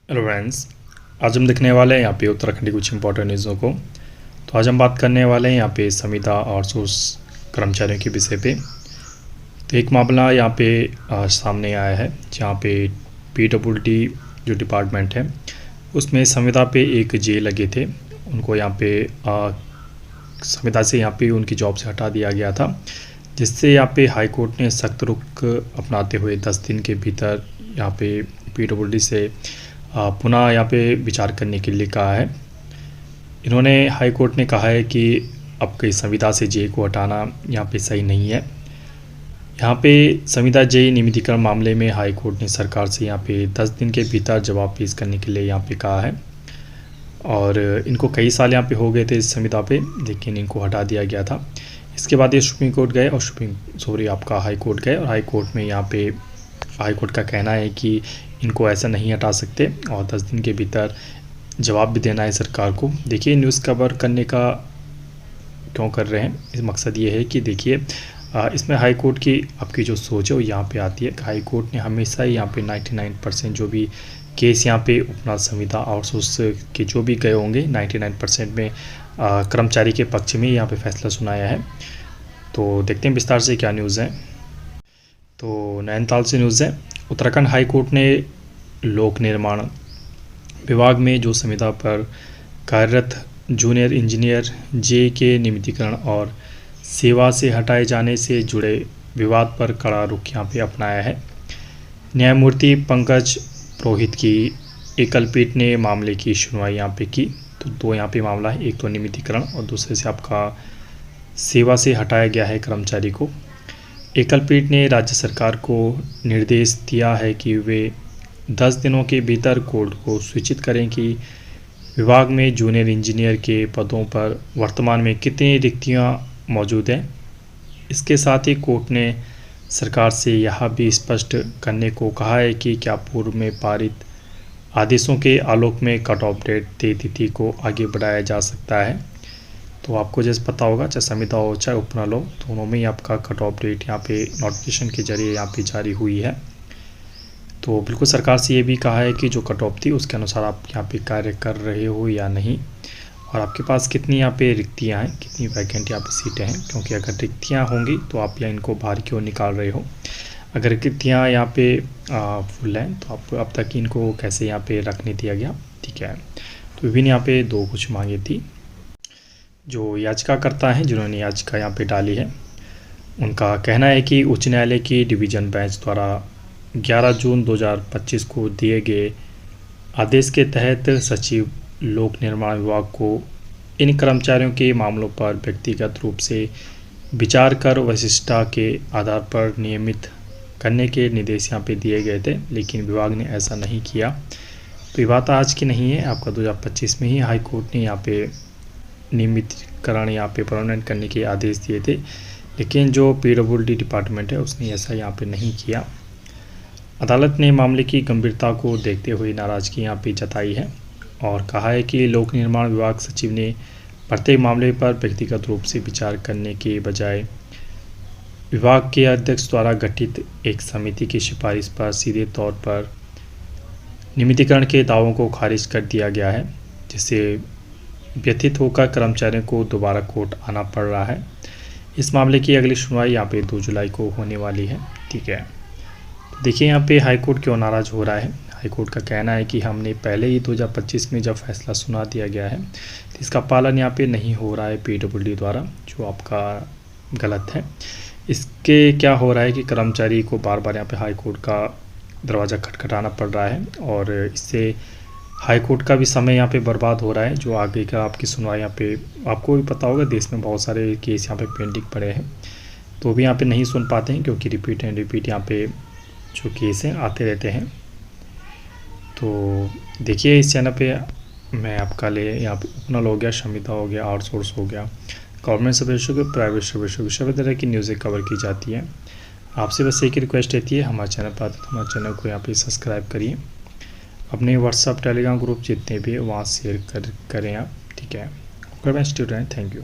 Hello friends, आज हम देखने वाले हैं यहाँ पे उत्तराखंड की कुछ इंपॉर्टेंट न्यूज़ों को। तो आज हम बात करने वाले हैं यहाँ पे संविदा आउटसोर्स कर्मचारियों के विषय पे। तो एक मामला यहाँ पे सामने आया है जहाँ पे पीडब्ल्यूडी जो डिपार्टमेंट है उसमें संविदा पे एक जे लगे थे, उनको यहाँ पे संविदा से यहाँ पे उनकी जॉब से हटा दिया गया था, जिससे यहाँ पे हाई कोर्ट ने सख्त रुख अपनाते हुए 10 दिन के भीतर यहाँ पे पीडब्ल्यूडी से पुनः यहाँ पे विचार करने के लिए कहा है। इन्होंने हाई कोर्ट ने कहा है कि अब कई संविदा से जे को हटाना यहाँ पे सही नहीं है। यहाँ पे संविदा जे नियमितीकरण मामले में हाई कोर्ट ने सरकार से यहाँ पे 10 दिन के भीतर जवाब पेश करने के लिए यहाँ पे कहा है। और इनको कई साल यहाँ पे हो गए थे इस संविदा पे, लेकिन इनको हटा दिया गया था। इसके बाद ये सुप्रीम कोर्ट गए और आपका हाई कोर्ट गए, और हाई कोर्ट में यहाँ पे हाई कोर्ट का कहना है कि इनको ऐसा नहीं हटा सकते और 10 दिन के भीतर जवाब भी देना है सरकार को। देखिए, न्यूज़ कवर करने का क्यों कर रहे हैं, इस मकसद ये है कि देखिए इसमें हाई कोर्ट की आपकी जो सोच है वो यहाँ पे आती है। हाई कोर्ट ने हमेशा ही यहाँ पे 99% जो भी केस यहाँ पे अपना संविदा आउटसोर्स के जो भी गए होंगे 99% में कर्मचारी के पक्ष में यहाँ पे फैसला सुनाया है। तो देखते हैं विस्तार से क्या न्यूज़ है। तो नैनीताल से न्यूज़ है। उत्तराखंड हाई कोर्ट ने लोक निर्माण विभाग में जो संविदा पर कार्यरत जूनियर इंजीनियर जे के नियमितीकरण और सेवा से हटाए जाने से जुड़े विवाद पर कड़ा रुख यहाँ पे अपनाया है। न्यायमूर्ति पंकज पुरोहित की एकल पीठ ने मामले की सुनवाई यहाँ पे की। तो दो यहाँ पे मामला है, एक तो नियमितीकरण और दूसरे से आपका सेवा से हटाया गया है कर्मचारी को। एकल पीठ ने राज्य सरकार को निर्देश दिया है कि वे 10 दिनों के भीतर कोर्ट को सूचित करें कि विभाग में जूनियर इंजीनियर के पदों पर वर्तमान में कितनी रिक्तियां मौजूद हैं। इसके साथ ही कोर्ट ने सरकार से यह भी स्पष्ट करने को कहा है कि क्या पूर्व में पारित आदेशों के आलोक में कट ऑफ डेट तिथि को आगे बढ़ाया जा सकता है। तो आपको जैसे पता होगा, चाहे संविदा हो चाहे उपनल हो, दोनों में ही आपका कट ऑफ डेट यहाँ पे नोटिफिकेशन के जरिए यहाँ पे जारी हुई है। तो बिल्कुल सरकार से ये भी कहा है कि जो कट ऑफ थी उसके अनुसार आप यहाँ पे कार्य कर रहे हो या नहीं, और आपके पास कितनी यहाँ पे रिक्तियाँ हैं, कितनी वैकेंट यहाँ पे सीटें हैं। क्योंकि अगर रिक्तियाँ होंगी तो आप यहाँ इनको बाहर क्यों निकाल रहे हो। अगर रिक्तियाँ यहाँ पे फुल हैं तो आप अब तक इनको कैसे यहाँ पे रखने दिया गया, ठीक है। तो विभिन्न यहाँ पे दो कुछ मांगे थी। जो याचिकाकर्ता हैं जिन्होंने याचिका यहाँ पे डाली है, उनका कहना है कि उच्च न्यायालय की डिवीज़न बेंच द्वारा 11 जून 2025 को दिए गए आदेश के तहत सचिव लोक निर्माण विभाग को इन कर्मचारियों के मामलों पर व्यक्तिगत रूप से विचार कर वरिष्ठता के आधार पर नियमित करने के निर्देश यहाँ पे दिए गए थे, लेकिन विभाग ने ऐसा नहीं किया। तो ये बात आज की नहीं है, आपका 2025 में ही हाई कोर्ट ने यहाँ पे नियमितीकरण यहाँ पे परमानेंट करने के आदेश दिए थे, लेकिन जो पीडब्ल्यूडी डिपार्टमेंट है उसने ऐसा यहाँ पे नहीं किया। अदालत ने मामले की गंभीरता को देखते हुए नाराज़गी यहाँ पे जताई है और कहा है कि लोक निर्माण विभाग सचिव ने प्रत्येक मामले पर व्यक्तिगत रूप से विचार करने के बजाय विभाग के अध्यक्ष द्वारा गठित एक समिति की सिफारिश पर सीधे तौर पर नियमितीकरण के दावों को खारिज कर दिया गया है, जिससे व्यथित होकर कर्मचारियों को दोबारा कोर्ट आना पड़ रहा है। इस मामले की अगली सुनवाई यहाँ पे 2 जुलाई को होने वाली है, ठीक है। तो देखिए यहाँ पे हाई कोर्ट क्यों नाराज़ हो रहा है। हाई कोर्ट का कहना है कि हमने पहले ही 2025 में जब फैसला सुना दिया गया है तो इसका पालन यहाँ पे नहीं हो रहा है पीडब्ल्यूडी द्वारा, जो आपका गलत है। इसके क्या हो रहा है कि कर्मचारी को बार बार यहाँ पे हाई कोर्ट का दरवाज़ा खटखटाना पड़ रहा है और इससे हाई कोर्ट का भी समय यहाँ पे बर्बाद हो रहा है। जो आगे का आपकी सुनवाई यहाँ पे आपको भी पता होगा, देश में बहुत सारे केस यहाँ पे पेंडिंग पड़े हैं, तो भी यहाँ पे नहीं सुन पाते हैं क्योंकि रिपीट एंड रिपीट यहाँ पे जो केस हैं आते रहते हैं। तो देखिए इस चैनल पे मैं आपका यहाँ पे उपनल हो गया, संविदा हो गया, आउटसोर्स हो गया, गवर्नमेंट सर्विसों के प्राइवेट सर्विसों की सभी तरह की न्यूज़ें कवर की जाती हैं। आपसे बस एक रिक्वेस्ट रहती है, हमारे चैनल पर आते तो हमारे चैनल को यहाँ पे सब्सक्राइब करिए, अपने व्हाट्सअप टेलीग्राम ग्रुप जितने भी वहाँ शेयर करें आप, ठीक है। ओके, मैं स्टूडेंट, थैंक यू।